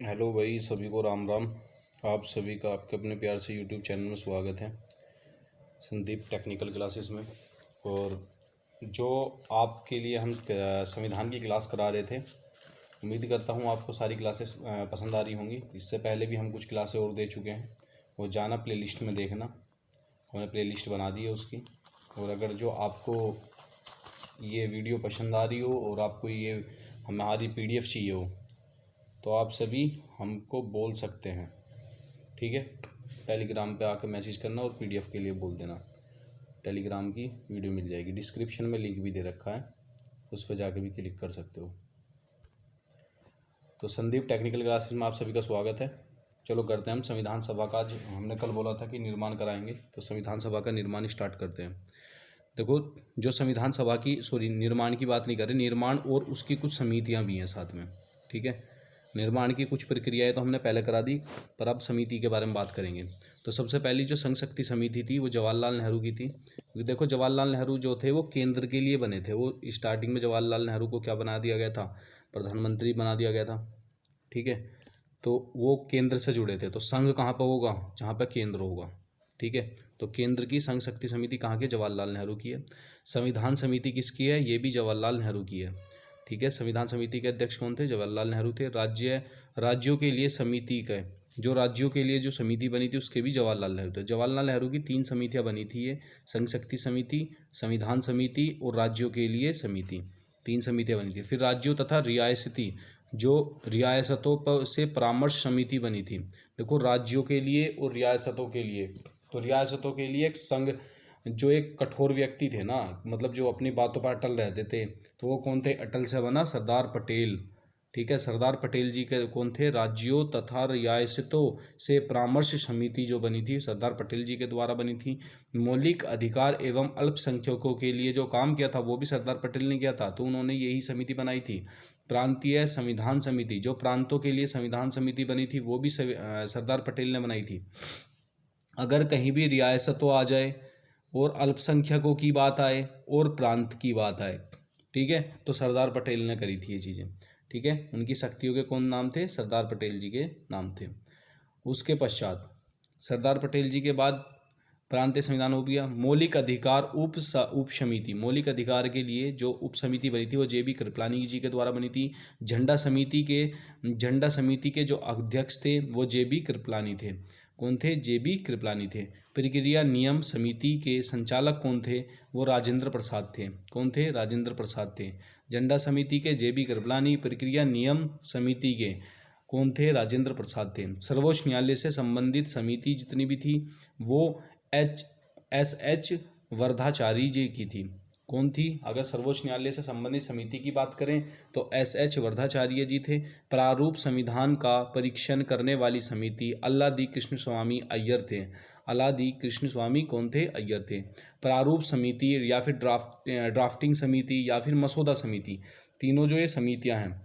Hello भाई, सभी को राम राम। आप सभी का आपके अपने प्यार से यूट्यूब चैनल में स्वागत है, संदीप टेक्निकल क्लासेस में। और जो आपके लिए हम संविधान की क्लास करा रहे थे, उम्मीद करता हूँ आपको सारी क्लासेस पसंद आ रही होंगी। इससे पहले भी हम कुछ क्लासें और दे चुके हैं, वो जाना प्लेलिस्ट में देखना, हमने प्लेलिस्ट बना दी है उसकी। और अगर जो आपको ये वीडियो पसंद आ रही हो और आपको ये हमारी PDF चाहिए हो, तो आप सभी हमको बोल सकते हैं, ठीक है। टेलीग्राम पे आकर मैसेज करना और PDF के लिए बोल देना। टेलीग्राम की वीडियो मिल जाएगी, डिस्क्रिप्शन में लिंक भी दे रखा है, उस पर जाके भी क्लिक कर सकते हो। तो संदीप टेक्निकल क्लासेस में आप सभी का स्वागत है। चलो करते हैं हम संविधान सभा का। आज हमने कल बोला था कि निर्माण कराएंगे, तो संविधान सभा का निर्माण स्टार्ट करते हैं। देखो, जो संविधान सभा की निर्माण की बात नहीं कर रहे, निर्माण और उसकी कुछ समितियाँ भी हैं साथ में, ठीक है। निर्माण की कुछ प्रक्रियाएं तो हमने पहले करा दी, पर अब समिति के बारे में बात करेंगे। तो सबसे पहली जो संघ शक्ति समिति थी वो जवाहरलाल नेहरू की थी। क्योंकि देखो, जवाहरलाल नेहरू जो थे वो केंद्र के लिए बने थे। वो स्टार्टिंग में जवाहरलाल नेहरू को क्या बना दिया गया था, प्रधानमंत्री बना दिया गया था, ठीक है। तो वो केंद्र से जुड़े थे। तो संघ कहाँ पर होगा, जहाँ पर केंद्र होगा, ठीक है। तो केंद्र की संघ शक्ति समिति कहाँ की, जवाहरलाल नेहरू की है। संविधान समिति किसकी है, ये भी जवाहरलाल नेहरू की है, ठीक है। संविधान समिति के अध्यक्ष कौन थे, जवाहरलाल नेहरू थे। राज्यों के लिए समिति का, जो राज्यों के लिए जो समिति बनी थी उसके भी जवाहरलाल नेहरू थे। जवाहरलाल नेहरू की 3 समितियां बनी थी, ये संघ शक्ति समिति, संविधान समिति और राज्यों के लिए समिति, 3 समितियां बनी थी। फिर राज्यों तथा रियासती, जो रियासतों पर से परामर्श समिति बनी थी। देखो, राज्यों के लिए और रियासतों के लिए, तो रियासतों के लिए एक संघ, जो एक कठोर व्यक्ति थे ना, मतलब जो अपनी बातों पर अटल रहते थे, तो वो कौन थे, अटल से बना सरदार पटेल, ठीक है। सरदार पटेल जी के कौन थे, राज्यों तथा रियासतों से परामर्श समिति जो बनी थी सरदार पटेल जी के द्वारा बनी थी। मौलिक अधिकार एवं अल्पसंख्यकों के लिए जो काम किया था वो भी सरदार पटेल ने किया था, तो उन्होंने यही समिति बनाई थी। प्रांतीय संविधान समिति, जो प्रांतों के लिए संविधान समिति बनी थी, वो भी सरदार पटेल ने बनाई थी। अगर कहीं भी रियासतों आ जाए और अल्पसंख्यकों की बात आए और प्रांत की बात आए, ठीक है, तो सरदार पटेल ने करी थी ये चीज़ें, ठीक है। उनकी शक्तियों के कौन नाम थे, सरदार पटेल जी के नाम थे। उसके पश्चात सरदार पटेल जी के बाद प्रांतीय संविधान हो गया। मौलिक अधिकार उप समिति, मौलिक अधिकार के लिए जो उप समिति बनी थी वो JB कृपलानी जी के द्वारा बनी थी। झंडा समिति के जो अध्यक्ष थे वो JB कृपलानी थे। कौन थे, JB कृपलानी थे। प्रक्रिया नियम समिति के संचालक कौन थे, वो राजेंद्र प्रसाद थे। कौन थे, राजेंद्र प्रसाद थे। झंडा समिति के JB कृपलानी, प्रक्रिया नियम समिति के कौन थे, राजेंद्र प्रसाद थे। सर्वोच्च न्यायालय से संबंधित समिति जितनी भी थी वो SH वर्धाचारी जी की थी। कौन थी, अगर सर्वोच्च न्यायालय से संबंधित समिति की बात करें तो SH वर्धाचार्य जी थे। प्रारूप संविधान का परीक्षण करने वाली समिति अल्लादी कृष्ण स्वामी अय्यर थे। अल्लादी कृष्ण स्वामी कौन थे, अय्यर थे। प्रारूप समिति या फिर ड्राफ्टिंग समिति या फिर मसौदा समिति, तीनों जो ये समितियां हैं,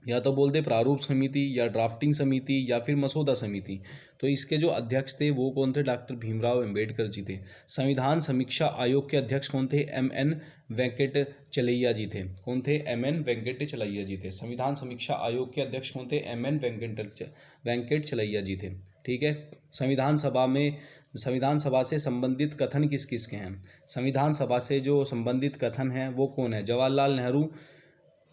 या तो बोलते प्रारूप समिति या ड्राफ्टिंग समिति या फिर मसौदा समिति, तो इसके जो अध्यक्ष थे वो कौन थे, डॉक्टर भीमराव अम्बेडकर जी थे। संविधान समीक्षा आयोग के अध्यक्ष कौन थे, MN वेंकटचलैया जी थे। कौन थे, MN वेंकटचलैया जी थे। संविधान समीक्षा आयोग के अध्यक्ष कौन थे, MN वेंकटचलैया जी थे, ठीक है। संविधान सभा से संबंधित कथन किस किस के हैं, संविधान सभा से जो संबंधित कथन हैं वो कौन है, जवाहरलाल नेहरू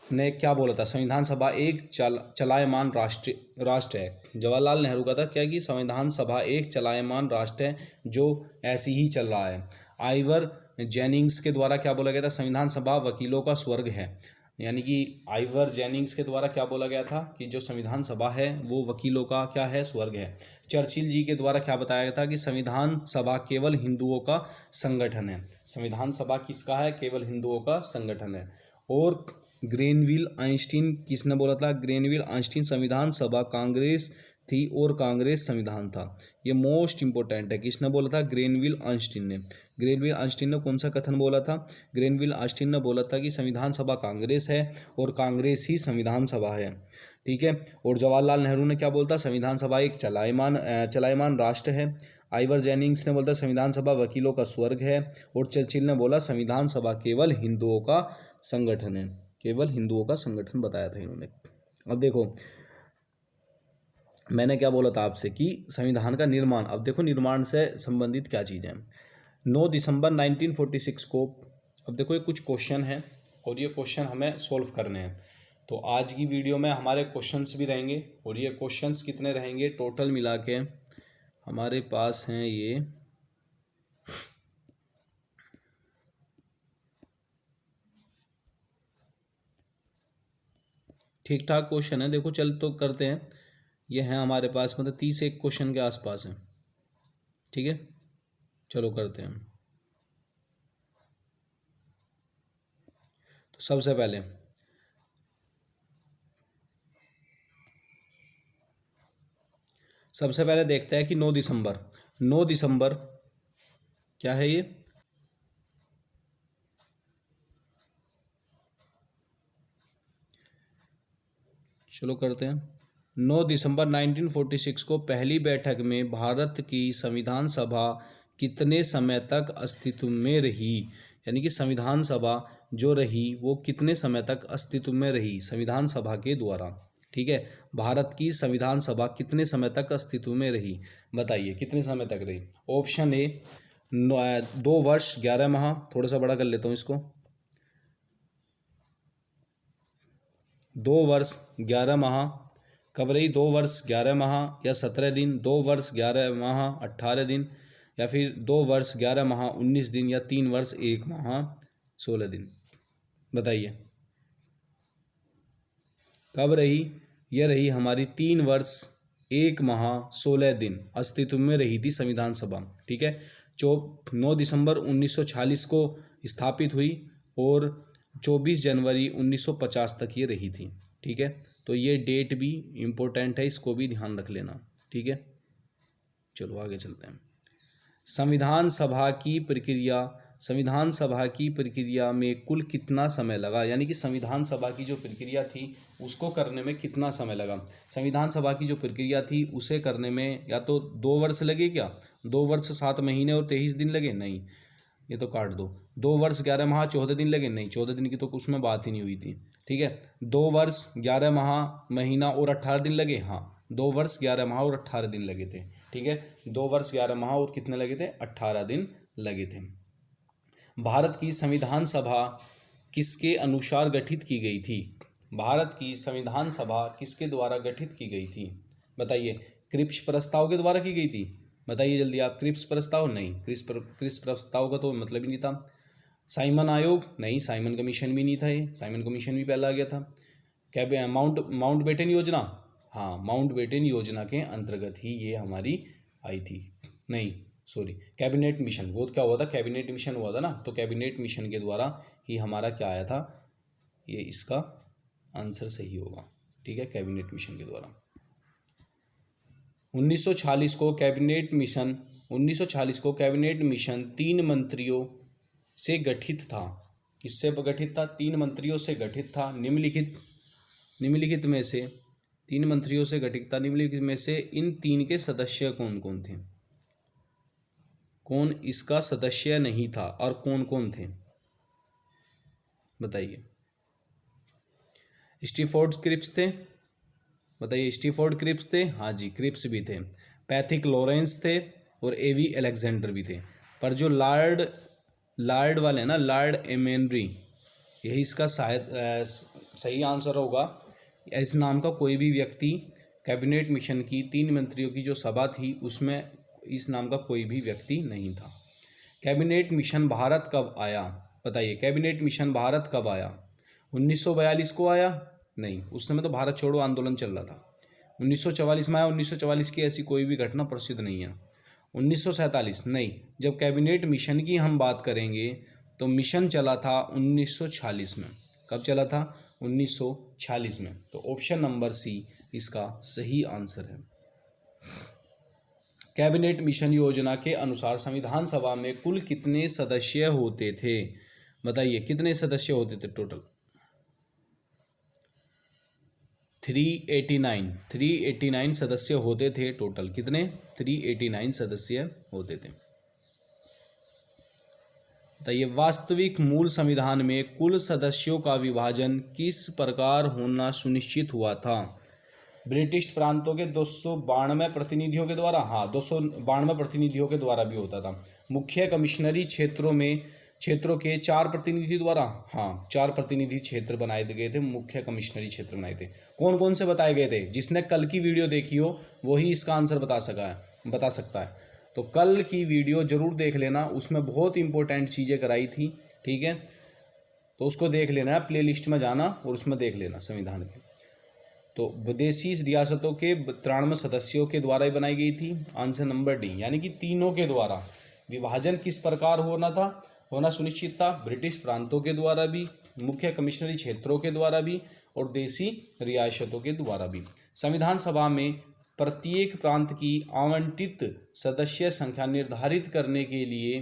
ने क्या बोला था, संविधान सभा एक चलायमान राष्ट्र है। जवाहरलाल नेहरू का था क्या, कि संविधान सभा एक चलायमान राष्ट्र है जो ऐसी ही चल रहा है। आइवर जेनिंग्स के द्वारा क्या बोला गया था, संविधान सभा वकीलों का स्वर्ग है। यानी कि आइवर जेनिंग्स के द्वारा क्या बोला गया था, कि जो संविधान सभा है वो वकीलों का क्या है, स्वर्ग है। चर्चिल जी के द्वारा क्या बताया गया था, कि संविधान सभा केवल हिंदुओं का संगठन है। संविधान सभा किसका है, केवल हिंदुओं का संगठन है। और ग्रेनविल आइंस्टीन किसने बोला था, ग्रेनविल आइंस्टीन संविधान सभा कांग्रेस थी और कांग्रेस संविधान था। ये मोस्ट इंपॉर्टेंट है, किसने बोला था, ग्रेनविल आइंस्टीन ने। ग्रेनविल आइंस्टीन ने कौन सा कथन बोला था, ग्रेनविल आइंस्टीन ने बोला था कि संविधान सभा कांग्रेस है और कांग्रेस ही संविधान सभा है, ठीक है। और जवाहरलाल नेहरू ने क्या बोलता, संविधान सभा एक चलायमान राष्ट्र है। आइवर जेनिंग्स ने बोलता संविधान सभा वकीलों का स्वर्ग है। और चर्चिल ने बोला संविधान सभा केवल हिंदुओं का संगठन है, केवल हिंदुओं का संगठन बताया था इन्होंने। अब देखो, मैंने क्या बोला था आपसे कि संविधान का निर्माण, अब देखो निर्माण से संबंधित क्या चीज़ें हैं। 9 दिसंबर 1946 को, अब देखो ये कुछ क्वेश्चन हैं और ये क्वेश्चन हमें सॉल्व करने हैं। तो आज की वीडियो में हमारे क्वेश्चंस भी रहेंगे और ये क्वेश्चंस कितने रहेंगे टोटल मिला के हमारे पास हैं ये ठीक ठाक क्वेश्चन है। देखो चल तो करते हैं, ये हैं हमारे पास मतलब 31 क्वेश्चन के आसपास हैं। ठीक है, चलो करते हैं। तो सबसे पहले देखते हैं कि 9 दिसंबर क्या है ये, चलो करते हैं। 9 दिसंबर 1946 को पहली बैठक में भारत की संविधान सभा कितने समय तक अस्तित्व में रही, यानी कि संविधान सभा जो रही वो कितने समय तक अस्तित्व में रही संविधान सभा के द्वारा। ठीक है, भारत की संविधान सभा कितने समय तक अस्तित्व में रही, बताइए कितने समय तक रही। ऑप्शन ए 2 वर्ष 11 माह, थोड़ा सा बड़ा कर लेता हूँ इसको, 2 वर्ष 11 माह, कब रही 2 वर्ष 11 माह या 17 दिन, 2 वर्ष 11 माह 18 दिन, या फिर 2 वर्ष 11 माह 19 दिन, या 3 वर्ष 1 माह 16 दिन, बताइए कब रही। यह रही हमारी 3 वर्ष 1 माह 16 दिन अस्तित्व में रही थी संविधान सभा। ठीक है, 9 दिसंबर 1946 को स्थापित हुई और 24 जनवरी 1950 तक ये रही थी। ठीक है, तो ये डेट भी इम्पोर्टेंट है, इसको भी ध्यान रख लेना। ठीक है, चलो आगे चलते हैं। संविधान सभा की प्रक्रिया में कुल कितना समय लगा, यानी कि संविधान सभा की जो प्रक्रिया थी उसको करने में कितना समय लगा। संविधान सभा की जो प्रक्रिया थी उसे करने में या तो 2 वर्ष लगे, क्या 2 वर्ष 7 महीने और 23 दिन लगे, नहीं ये तो काट दो। 2 वर्ष 11 माह 14 दिन लगे, नहीं 14 दिन की तो उसमें बात ही नहीं हुई थी। ठीक है, 2 वर्ष 11 माह महीना और 18 दिन लगे, हाँ 2 वर्ष 11 माह और 18 दिन लगे थे। ठीक है, 2 वर्ष 11 माह और कितने लगे थे, 18 दिन लगे थे। भारत की संविधान सभा किसके अनुसार गठित की गई थी, भारत की संविधान सभा किसके द्वारा गठित की गई थी, बताइए। क्रिप्स प्रस्ताव के द्वारा की गई थी, बताइए जल्दी आप। क्रिप्स प्रस्ताव नहीं, क्रिप्स प्रस्ताव का तो मतलब ही नहीं था। साइमन आयोग नहीं, साइमन कमीशन भी नहीं था, ये साइमन कमीशन भी पहला आ गया था। क्या माउंटबेटन योजना, हाँ माउंटबेटन योजना के अंतर्गत ही ये हमारी आई थी, नहीं सॉरी कैबिनेट मिशन, वो क्या हुआ था, कैबिनेट मिशन हुआ था ना, तो कैबिनेट मिशन के द्वारा ही हमारा क्या आया था, ये इसका आंसर सही होगा। ठीक है, कैबिनेट मिशन के द्वारा। 1946 को कैबिनेट मिशन 3 मंत्रियों से गठित था। किससे गठित था, 3 मंत्रियों से गठित था। निम्नलिखित में से 3 मंत्रियों से गठित था। निम्नलिखित में से इन 3 के सदस्य कौन कौन थे, कौन इसका सदस्य नहीं था और कौन कौन थे, बताइए। स्टीफोर्ड क्रिप्स थे, बताइए स्टीफोर्ड क्रिप्स थे, हाँ जी क्रिप्स भी थे। पैथिक लॉरेंस थे और एवी अलेक्जेंडर भी थे। पर जो लॉर्ड वाले हैं ना, लॉर्ड एमेनरी, यही इसका शायद सही आंसर होगा। इस नाम का कोई भी व्यक्ति कैबिनेट मिशन की 3 मंत्रियों की जो सभा थी उसमें इस नाम का कोई भी व्यक्ति नहीं था। कैबिनेट मिशन भारत कब आया, बताइए कैबिनेट मिशन भारत कब आया। 1942 को आया, नहीं उस समय तो भारत छोड़ो आंदोलन चल रहा था। 1944 में आया, 1944 की ऐसी कोई भी घटना प्रसिद्ध नहीं है। 1947 नहीं, जब कैबिनेट मिशन की हम बात करेंगे तो मिशन चला था 1946 में। कब चला था, 1946 में। तो ऑप्शन नंबर सी इसका सही आंसर है। कैबिनेट मिशन योजना के अनुसार संविधान सभा में कुल कितने सदस्य होते थे, बताइए कितने सदस्य होते थे टोटल। 389 सदस्य होते थे टोटल, कितने 389 सदस्य होते थे। बताइए वास्तविक मूल संविधान में कुल सदस्यों का विभाजन किस प्रकार होना सुनिश्चित हुआ था। ब्रिटिश प्रांतों के 292 प्रतिनिधियों के द्वारा, हाँ 292 प्रतिनिधियों के द्वारा भी होता था। मुख्य कमिश्नरी क्षेत्रों के 4 प्रतिनिधि द्वारा, हाँ 4 प्रतिनिधि क्षेत्र बनाए गए थे, मुख्य कमिश्नरी क्षेत्र बनाए थे। कौन कौन से बताए गए थे? जिसने कल की वीडियो देखी हो वही इसका आंसर बता सकता है। तो कल की वीडियो जरूर देख लेना, उसमें बहुत इंपॉर्टेंट चीज़ें कराई थी, ठीक है, तो उसको देख लेना, प्ले लिस्ट में जाना और उसमें देख लेना संविधान के। तो विदेशी रियासतों के 93 सदस्यों के द्वारा ही बनाई गई थी। आंसर नंबर डी, यानी कि तीनों के द्वारा। विभाजन किस प्रकार होना सुनिश्चित था? ब्रिटिश प्रांतों के द्वारा भी, मुख्य कमिश्नरी क्षेत्रों के द्वारा भी और देशी रियासतों के द्वारा भी। संविधान सभा में प्रत्येक प्रांत की आवंटित सदस्य संख्या निर्धारित करने के लिए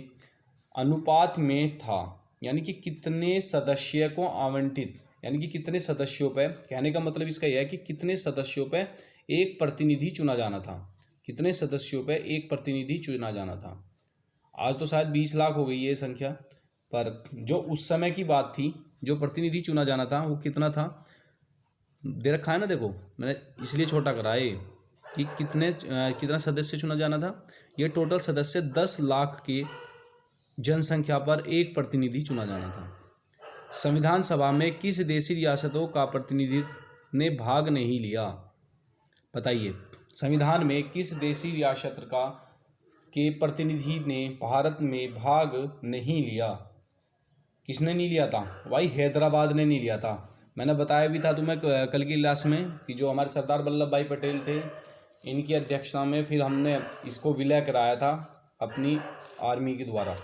अनुपात में था, यानी कि कितने सदस्य को आवंटित, यानी कि कितने सदस्यों पर, कहने का मतलब इसका यह है कि कितने सदस्यों पर एक प्रतिनिधि चुना जाना था, कितने सदस्यों पर एक प्रतिनिधि चुना जाना था। आज तो शायद 20 लाख हो गई है संख्या, पर जो उस समय की बात थी, जो प्रतिनिधि चुना जाना था वो कितना था, दे रखा है ना, देखो मैंने इसलिए छोटा करा है कि कितना सदस्य चुना जाना था। ये टोटल सदस्य 10 लाख के जनसंख्या पर एक प्रतिनिधि चुना जाना था। संविधान सभा में किस देशी रियासतों का प्रतिनिधित्व ने भाग नहीं लिया? बताइए, संविधान में किस देशी रियासत के प्रतिनिधि ने भारत में भाग नहीं लिया? किसने नहीं लिया था भाई? हैदराबाद ने नहीं लिया था। मैंने बताया भी था तुम्हें कल की क्लास में कि जो हमारे सरदार वल्लभ भाई पटेल थे, इनकी अध्यक्षता में फिर हमने इसको विलय कराया था अपनी आर्मी के द्वारा।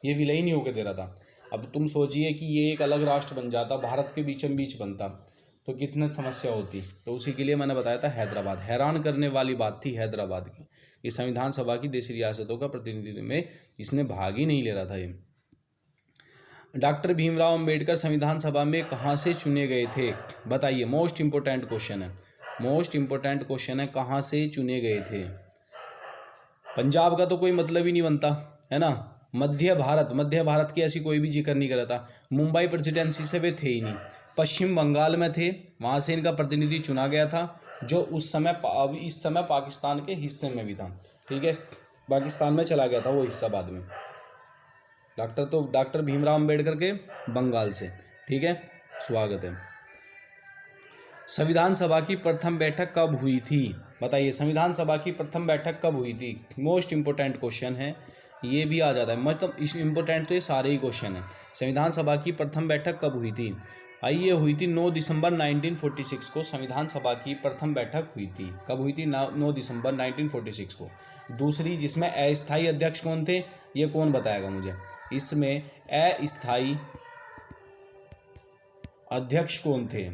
ये विलय ही नहीं होकर दे रहा था। अब तुम सोचिए कि ये एक अलग राष्ट्र बन जाता, भारत के बीचम बीच बनता, तो कितनी समस्या होती। तो उसी के लिए मैंने बताया था हैदराबाद। हैरान करने वाली बात थी हैदराबाद की, कि संविधान सभा की देशी रियासतों का प्रतिनिधित्व में इसने भाग ही नहीं ले रहा था। ये डॉक्टर भीमराव अंबेडकर संविधान सभा में कहाँ से चुने गए थे? बताइए, मोस्ट इंपोर्टेंट क्वेश्चन है, मोस्ट इंपोर्टेंट क्वेश्चन है, कहाँ से चुने गए थे? पंजाब का तो कोई मतलब ही नहीं बनता है ना। मध्य भारत की ऐसी कोई भी जिक्र नहीं करा था। मुंबई प्रेसिडेंसी से वे थे ही नहीं। पश्चिम बंगाल में थे, वहाँ से इनका प्रतिनिधि चुना गया था, जो इस समय पाकिस्तान के हिस्से में भी था, ठीक है, पाकिस्तान में चला गया था वो हिस्सा बाद में। डॉक्टर भीमराव अंबेडकर के बंगाल से, ठीक है, स्वागत है। संविधान सभा की प्रथम बैठक कब हुई थी? बताइए, संविधान सभा की प्रथम बैठक कब हुई थी? मोस्ट इंपोर्टेंट क्वेश्चन है, ये भी आ जाता है, मतलब इस इंपोर्टेंट तो ये सारे ही क्वेश्चन हैं। संविधान सभा की प्रथम बैठक कब हुई थी? आइए, हुई थी 9 दिसंबर 1946 को संविधान सभा की प्रथम बैठक हुई थी। कब हुई थी? 9 दिसंबर 1946 को। दूसरी, जिसमें अस्थायी अध्यक्ष कौन थे, ये कौन बताएगा मुझे? इसमें अस्थायी अध्यक्ष कौन थे?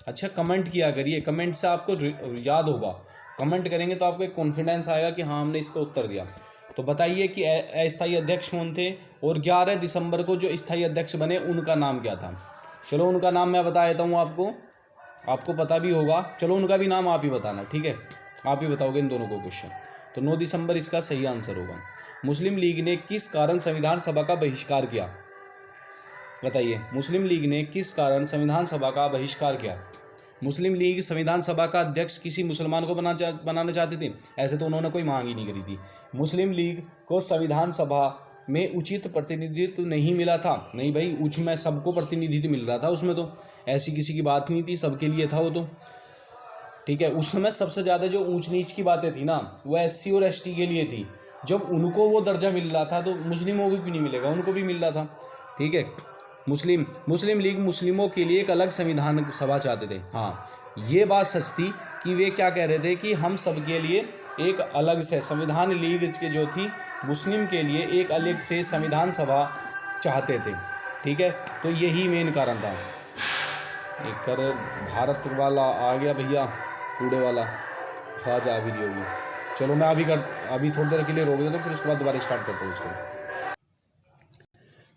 अच्छा, कमेंट किया करिए, कमेंट से आपको याद होगा। कमेंट करेंगे तो आपको एक कॉन्फिडेंस आएगा कि हाँ हमने इसका उत्तर दिया। तो बताइए कि अस्थायी अध्यक्ष कौन थे, और 11 दिसंबर को जो स्थायी अध्यक्ष बने उनका नाम क्या था? चलो उनका नाम मैं बता देता हूँ आपको पता भी होगा। चलो उनका भी नाम आप ही बताना, ठीक है, आप ही बताओगे इन दोनों को क्वेश्चन। तो 9 दिसंबर इसका सही आंसर होगा। मुस्लिम लीग ने किस कारण संविधान सभा का बहिष्कार किया? बताइए, मुस्लिम लीग ने किस कारण संविधान सभा का बहिष्कार किया? मुस्लिम लीग संविधान सभा का अध्यक्ष किसी मुसलमान को बनाना चाहती थी? ऐसे तो उन्होंने कोई मांग ही नहीं करी थी। मुस्लिम लीग को संविधान सभा में उचित प्रतिनिधित्व नहीं मिला था। नहीं भाई, उसमें सबको प्रतिनिधित्व मिल रहा था, उसमें तो ऐसी किसी की बात नहीं थी, सबके लिए था वो तो, ठीक है। उस समय सबसे ज़्यादा जो ऊंच नीच की बातें थी ना, वो SC और ST के लिए थी। जब उनको वो दर्जा मिल रहा था तो मुस्लिमों को क्यों नहीं मिलेगा? उनको भी मिल रहा था, ठीक है। मुस्लिम लीग मुस्लिमों के लिए एक अलग संविधान सभा चाहते थे। हाँ, ये बात सच थी कि वे क्या कह रहे थे कि हम सब के लिए एक अलग से संविधान, लीग के जो थी मुस्लिम के लिए एक अलग से संविधान सभा चाहते थे, ठीक है। तो यही मेन कारण था। एक कर भारत वाला आ गया भैया, कूड़े वाला ख्वाजा अभी होगी। चलो मैं अभी थोड़ी देर के लिए रोक देता हूँ, फिर उसके बाद दोबारा स्टार्ट करता हूँ उसको।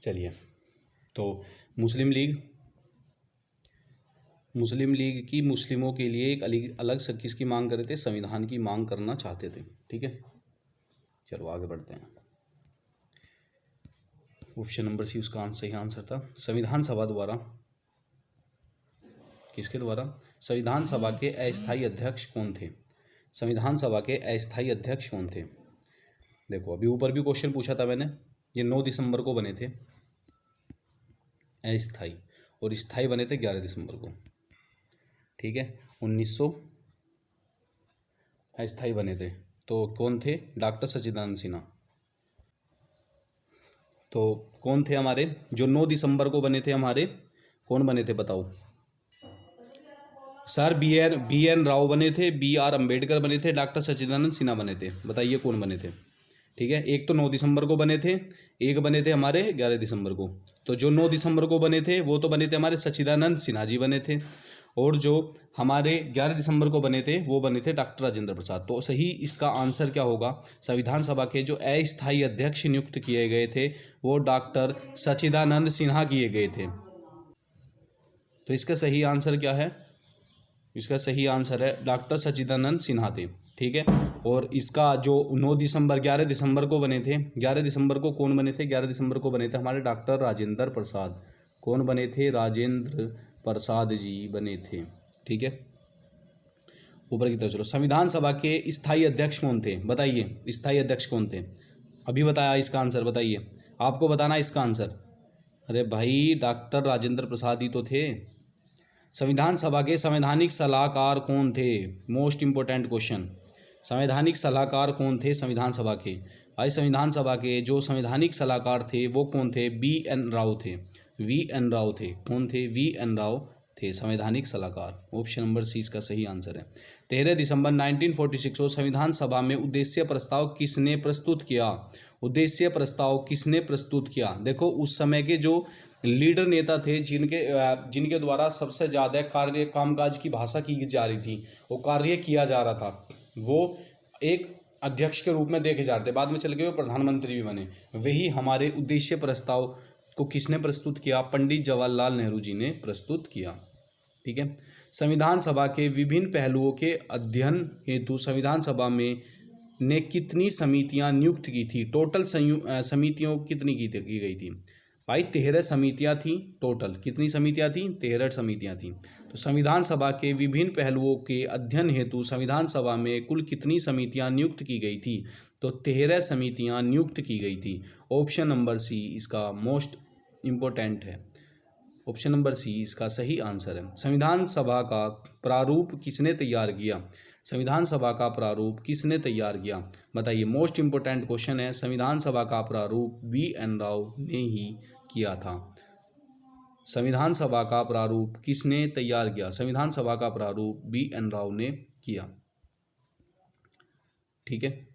चलिए, तो मुस्लिम लीग की मुस्लिमों के लिए एक अलग से किसकी मांग कर रहे थे? संविधान की मांग करना चाहते थे, ठीक है। चलो आगे बढ़ते हैं। ऑप्शन नंबर सी उसका सही आंसर था। संविधान सभा द्वारा, किसके द्वारा? संविधान सभा के अस्थायी अध्यक्ष कौन थे? संविधान सभा के अस्थायी अध्यक्ष कौन थे? देखो अभी ऊपर भी क्वेश्चन पूछा था मैंने, ये 9 दिसंबर को बने थे अस्थायी, और स्थायी बने थे 11 दिसंबर को। ठीक है, 1900 अस्थायी बने थे। तो कौन थे? डॉक्टर सच्चिदानंद सिन्हा। तो कौन थे हमारे जो 9 दिसंबर को बने थे हमारे, कौन बने थे बताओ सर? बी एन राव बने थे, बी आर अम्बेडकर बने थे, डॉक्टर सच्चिदानंद सिन्हा बने थे। बताइए कौन बने थे? ठीक है, एक तो 9 दिसंबर को बने थे, एक बने थे हमारे 11 दिसंबर को। तो जो 9 दिसंबर को बने थे वो तो बने थे हमारे सच्चिदानंद सिन्हा जी बने थे, और जो हमारे 11 दिसंबर को बने थे वो बने थे डॉक्टर राजेंद्र प्रसाद। तो सही इसका आंसर क्या होगा? संविधान सभा के जो अस्थायी अध्यक्ष नियुक्त किए गए थे वो डॉक्टर सच्चिदानंद सिन्हा किए गए थे। तो इसका सही आंसर क्या है? इसका सही आंसर है डॉक्टर सच्चिदानंद सिन्हा थे। ठीक है, और इसका जो 9 दिसंबर 11 दिसंबर को बने थे, 11 दिसंबर को कौन बने थे? 11 दिसंबर को बने थे हमारे डॉक्टर राजेंद्र प्रसाद। कौन बने थे? राजेंद्र प्रसाद जी बने थे। ठीक है, ऊपर की तरफ चलो। संविधान सभा के स्थायी अध्यक्ष कौन थे? बताइए स्थायी अध्यक्ष कौन थे? अभी बताया इसका आंसर, बताइए, आपको बताना इसका आंसर। अरे भाई डॉक्टर राजेंद्र प्रसाद ही तो थे। संविधान सभा के संवैधानिक सलाहकार कौन थे? मोस्ट इंपोर्टेंट क्वेश्चन, संवैधानिक सलाहकार कौन थे संविधान सभा के? भाई संविधान सभा के जो संवैधानिक सलाहकार थे वो कौन थे? बी एन राव थे, वी एन राव थे। कौन थे? वी एन राव थे संवैधानिक सलाहकार। ऑप्शन नंबर सी इसका सही आंसर है। 13 दिसंबर 1946 को संविधान सभा में उद्देश्य प्रस्ताव किसने प्रस्तुत किया? उद्देश्य प्रस्ताव किसने प्रस्तुत किया? देखो उस समय के जो लीडर नेता थे जिनके द्वारा सबसे ज़्यादा कार्य कामकाज की भाषा की जा रही थी, वो कार्य किया जा रहा था, वो एक अध्यक्ष के रूप में देखे जा रहे थे, बाद में चल के वो प्रधानमंत्री भी बने। वही हमारे उद्देश्य प्रस्ताव को किसने प्रस्तुत किया? पंडित जवाहरलाल नेहरू जी ने प्रस्तुत किया। ठीक है, संविधान सभा के विभिन्न पहलुओं के अध्ययन हेतु संविधान सभा में ने कितनी समितियां नियुक्त की थी? टोटल समितियों कितनी की गई थी? भाई 13 समितियां थी टोटल। कितनी समितियां थी? 13 समितियां थी। तो संविधान सभा के विभिन्न पहलुओं के अध्ययन हेतु संविधान सभा में कुल कितनी समितियां नियुक्त की गई थी? तो 13 समितियां नियुक्त की गई थी। ऑप्शन नंबर सी इसका मोस्ट इम्पोर्टेंट है। ऑप्शन नंबर सी इसका सही आंसर है। संविधान सभा का प्रारूप किसने तैयार किया? संविधान सभा का प्रारूप किसने तैयार किया? बताइए, मोस्ट इम्पोर्टेंट क्वेश्चन है। संविधान सभा का प्रारूप वी एन राव ने ही किया था। संविधान सभा का प्रारूप किसने तैयार किया? संविधान सभा का प्रारूप वी एन राव ने किया। ठीक है,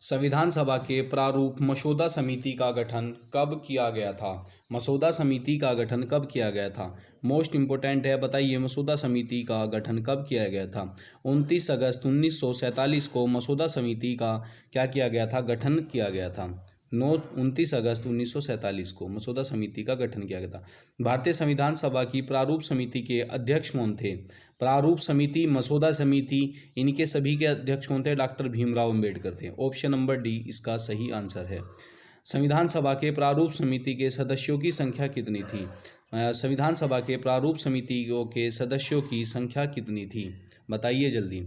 संविधान सभा के प्रारूप मसौदा समिति का गठन कब किया गया था? मसौदा समिति का गठन कब किया गया था? मोस्ट इम्पोर्टेंट है, बताइए मसौदा समिति का गठन कब किया गया था? 29 अगस्त 1947 को मसौदा समिति का क्या किया गया था? गठन किया गया था। 29 अगस्त 1947 को मसौदा समिति का गठन किया गया था। भारतीय संविधान सभा की प्रारूप समिति के अध्यक्ष कौन थे? प्रारूप समिति, मसौदा समिति, इनके सभी के अध्यक्ष कौन थे? डॉक्टर भीमराव अम्बेडकर थे। ऑप्शन नंबर डी इसका सही आंसर है। संविधान सभा के प्रारूप समिति के सदस्यों की संख्या कितनी थी? संविधान सभा के प्रारूप समितियों के सदस्यों की संख्या कितनी थी? बताइए जल्दी,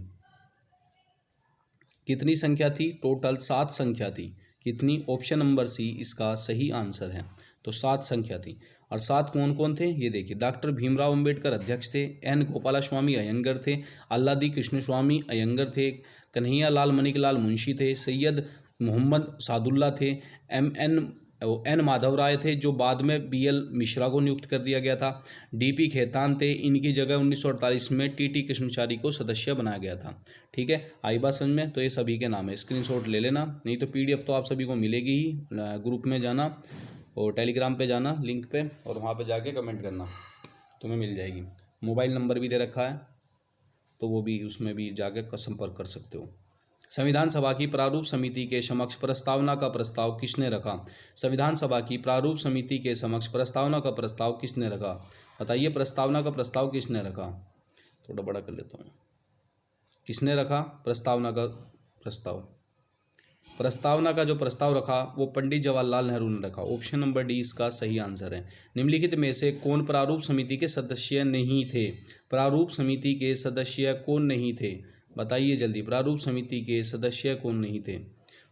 कितनी संख्या थी? टोटल 7 संख्या थी। कितनी? ऑप्शन नंबर सी इसका सही आंसर है। तो 7 संख्या थी। और 7 कौन कौन थे ये देखिए। डॉक्टर भीमराव अम्बेडकर अध्यक्ष थे, एन गोपालास्वामी अयंगर थे, अल्लादी कृष्णस्वामी अयंगर थे, कन्हैया लाल मणिकलाल मुंशी थे, सैयद मोहम्मद सादुल्ला थे, एन माधव राय थे जो बाद में बीएल मिश्रा को नियुक्त कर दिया गया था, डीपी खेतान थे, इनकी जगह 1948 में टीटी कृष्णचारी को सदस्य बनाया गया था। ठीक है, आई बात समझ में? तो ये सभी के नाम है, स्क्रीनशॉट ले लेना, नहीं तो पीडीएफ तो आप सभी को मिलेगी ही। ग्रुप में जाना और टेलीग्राम पे जाना लिंक पे, और वहाँ पे जाके कमेंट करना, तुम्हें मिल जाएगी। मोबाइल नंबर भी दे रखा है, तो वो भी उसमें भी जाके संपर्क कर सकते हो। संविधान सभा की प्रारूप समिति के समक्ष प्रस्तावना का प्रस्ताव किसने रखा? संविधान सभा की प्रारूप समिति के समक्ष प्रस्तावना का प्रस्ताव किसने रखा? बताइए, प्रस्तावना का प्रस्ताव किसने रखा? थोड़ा बड़ा कर लेता हूँ। किसने रखा प्रस्तावना का प्रस्ताव? प्रस्तावना का जो प्रस्ताव रखा वो पंडित जवाहरलाल नेहरू ने रखा। ऑप्शन नंबर डी इसका सही आंसर है। निम्नलिखित में से कौन प्रारूप समिति के सदस्य नहीं थे? प्रारूप समिति के सदस्य कौन नहीं थे? बताइए जल्दी, प्रारूप समिति के सदस्य कौन नहीं थे?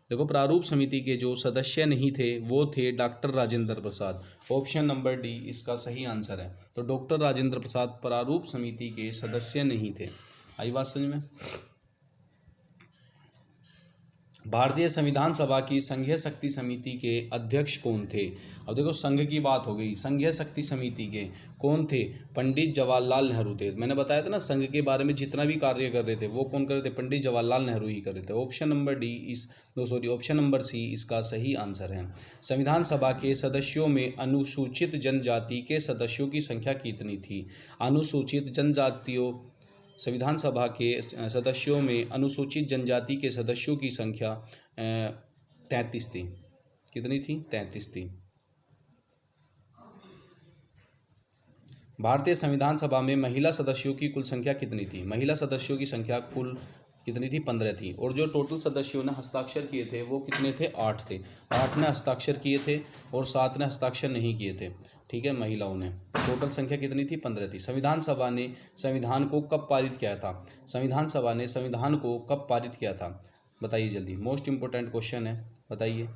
देखो, प्रारूप समिति के जो सदस्य नहीं थे वो थे doctor Rajendra Prasad. Option number D इसका सही आंसर है। तो डॉक्टर राजेंद्र प्रसाद प्रारूप समिति के सदस्य नहीं थे। आई बात समझ में? भारतीय संविधान सभा की संघीय शक्ति समिति के अध्यक्ष कौन थे? अब देखो, संघ की बात हो गई, संघीय शक्ति समिति के कौन थे? पंडित जवाहरलाल नेहरू थे। मैंने बताया था ना, संघ के बारे में जितना भी कार्य कर रहे थे वो कौन कर रहे थे? पंडित जवाहरलाल नेहरू ही कर रहे थे। ऑप्शन नंबर सी इसका सही आंसर है। संविधान सभा के सदस्यों में अनुसूचित जनजाति के सदस्यों की संख्या कितनी थी? अनुसूचित जनजातियों संविधान सभा के सदस्यों में अनुसूचित जनजाति के सदस्यों की संख्या 33 थी। कितनी थी? 33 थी। भारतीय संविधान सभा में महिला सदस्यों की कुल संख्या कितनी थी? महिला सदस्यों की संख्या कुल कितनी थी? 15 थी। और जो टोटल सदस्यों ने हस्ताक्षर किए थे वो कितने थे? 8 थे। 8 ने हस्ताक्षर किए थे और 7 ने हस्ताक्षर नहीं किए थे। ठीक है, महिलाओं ने। टोटल संख्या कितनी थी? 15 थी। संविधान सभा ने संविधान को कब पारित किया था? संविधान सभा ने संविधान को कब पारित किया था? बताइए जल्दी, मोस्ट इंपोर्टेंट क्वेश्चन है, बताइए।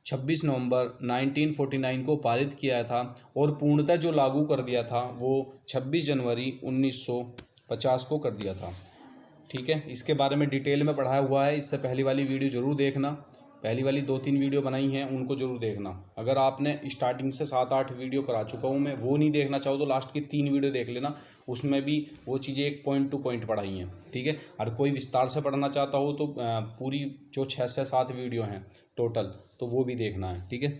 26 नवंबर 1949 को पारित किया था और पूर्णतः जो लागू कर दिया था वो 26 जनवरी 1950 को कर दिया था। ठीक है, इसके बारे में डिटेल में पढ़ाया हुआ है। इससे पहली वाली वीडियो ज़रूर देखना, पहली वाली 2-3 वीडियो बनाई हैं उनको ज़रूर देखना। अगर आपने स्टार्टिंग से 7-8 वीडियो करा चुका हूँ मैं, वो नहीं देखना चाहो तो लास्ट की 3 वीडियो देख लेना, उसमें भी वो चीज़ें एक पॉइंट टू पॉइंट पढ़ाई हैं। ठीक है, और कोई विस्तार से पढ़ना चाहता हो तो पूरी जो 6 से 7 वीडियो हैं टोटल, तो वो भी देखना है। ठीक है,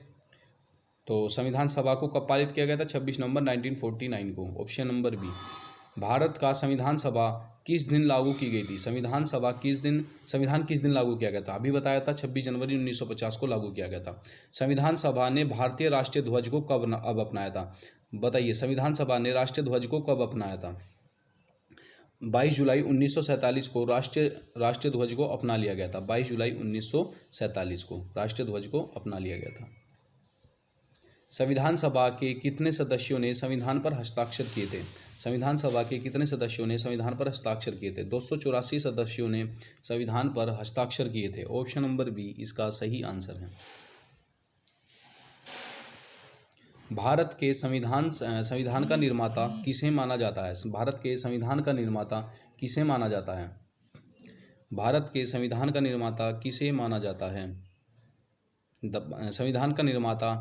तो संविधान सभा को कब पारित किया गया था? 26 नवंबर 1949 को। Option number B. भारत का संविधान सभा किस दिन लागू की गई थी? संविधान किस दिन लागू किया गया था? अभी बताया था 26 जनवरी 1950 को लागू किया गया था। संविधान सभा ने भारतीय राष्ट्रीय ध्वज को कब अपनाया था? बताइए, संविधान सभा ने राष्ट्रीय ध्वज को कब अपनाया था? 22 जुलाई 1947 को राष्ट्रीय ध्वज को अपना लिया गया था। 22 जुलाई 1947 को राष्ट्रीय ध्वज को अपना लिया गया था। संविधान सभा के कितने सदस्यों ने संविधान पर हस्ताक्षर किए थे? संविधान सभा के कितने सदस्यों ने संविधान पर हस्ताक्षर किए थे? 284 सदस्यों ने संविधान पर हस्ताक्षर किए थे। ऑप्शन नंबर बी इसका सही आंसर है। भारत के संविधान का निर्माता किसे माना जाता है? भारत के संविधान का निर्माता किसे माना जाता है? भारत के संविधान का निर्माता किसे माना जाता है? संविधान का निर्माता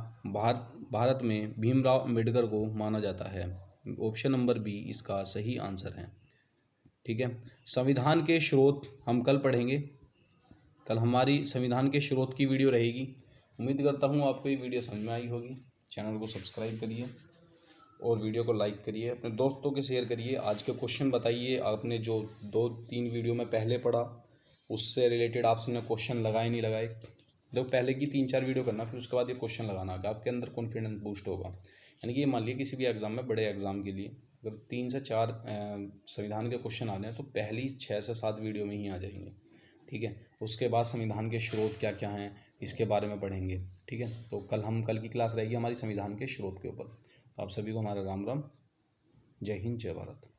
भारत में भीमराव अंबेडकर को माना जाता है। ऑप्शन नंबर बी इसका सही आंसर है। ठीक है, संविधान के स्रोत हम कल पढ़ेंगे। कल हमारी संविधान के स्रोत की वीडियो रहेगी। उम्मीद करता हूँ आपको ये वीडियो समझ में आई होगी। चैनल को सब्सक्राइब करिए और वीडियो को लाइक करिए, अपने दोस्तों के शेयर करिए। आज के क्वेश्चन बताइए, आपने जो 2-3 वीडियो में पहले पढ़ा उससे रिलेटेड आपने क्वेश्चन लगाए नहीं लगाए। देखो, पहले की 3-4 वीडियो करना, फिर उसके बाद ये क्वेश्चन लगाना, आपके अंदर कॉन्फिडेंस बूस्ट होगा। यानी कि ये मान लीजिए किसी भी एग्ज़ाम में, बड़े एग्ज़ाम के लिए अगर 3 से 4 संविधान के क्वेश्चन आने हैं तो पहली 6 से 7 वीडियो में ही आ जाएंगे। ठीक है, उसके बाद संविधान के स्रोत क्या क्या हैं इसके बारे में पढ़ेंगे। ठीक है, तो कल की क्लास रहेगी हमारी संविधान के स्रोत के ऊपर। तो आप सभी को हमारा राम राम, जय हिंद, जय भारत।